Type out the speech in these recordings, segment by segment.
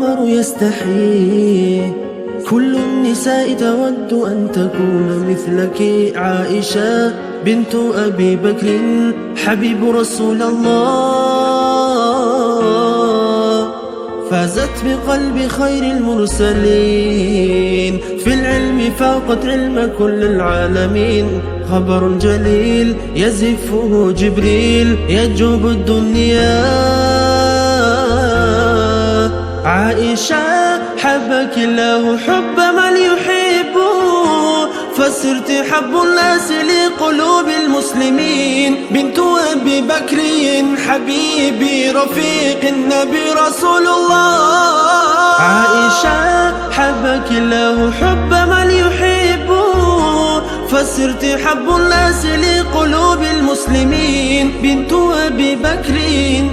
القمر يستحي، كل النساء تود أن تكون مثلك. عائشة بنت أبي بكر حبيب رسول الله، فازت بقلب خير المرسلين، في العلم فاقت علم كل العالمين. خبر جليل يزفه جبريل يجوب الدنيا. عائشة حبك الله حب من يحبه، فصرت حب الناس لقلوب المسلمين. بنت أبي بكر حبيبي رفيق النبي رسول الله. عائشة حبك الله حب من يحبه، فصرت حب الناس لقلوب المسلمين. بنت أبي بكر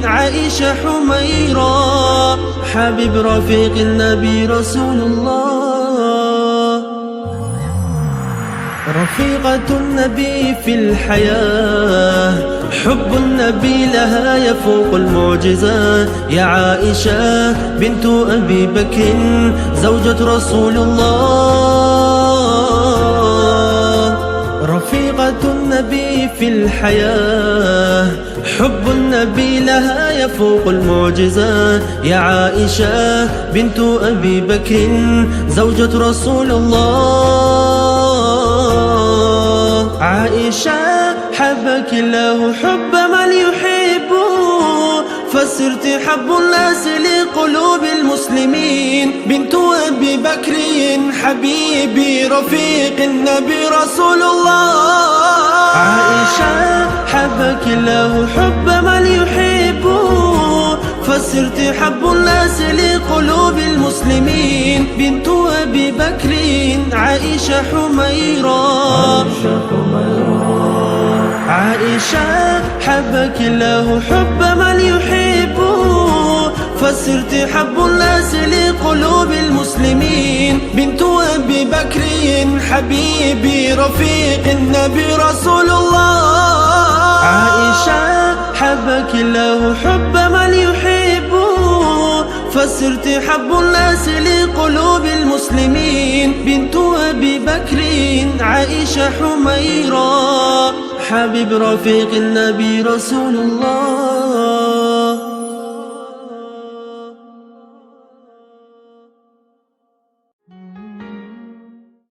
عائشة حميرة حبيب رفيق النبي رسول الله. رفيقة النبي في الحياة، حب النبي لها يفوق المعجزات. يا عائشة بنت أبي بكر زوجة رسول الله، رفيقة النبي في الحياة، حب النبي لها يفوق المعجزات. يا عائشة بنت أبي بكر زوجة رسول الله. عائشة حبك الله حب من يحبه، فصرت حب الناس لقلوب المسلمين. بنت أبي بكر حبيبي رفيق النبي رسول الله. عائشة حبك الله حب من يحبه، فصرت حب الناس لقلوب المسلمين. بنت أبي بكر عائشة حميرة. عائشة حبك الله حب من يحبه، فصرت حب الناس لقلوب المسلمين. بنت أبي بكر حبيبي رفيق النبي رسول الله. عائشة حبك الله حب من يحبه، فصرت حب الناس لقلوب المسلمين. بنت أبي بكر عائشة حميرة حبيب رفيق النبي رسول الله.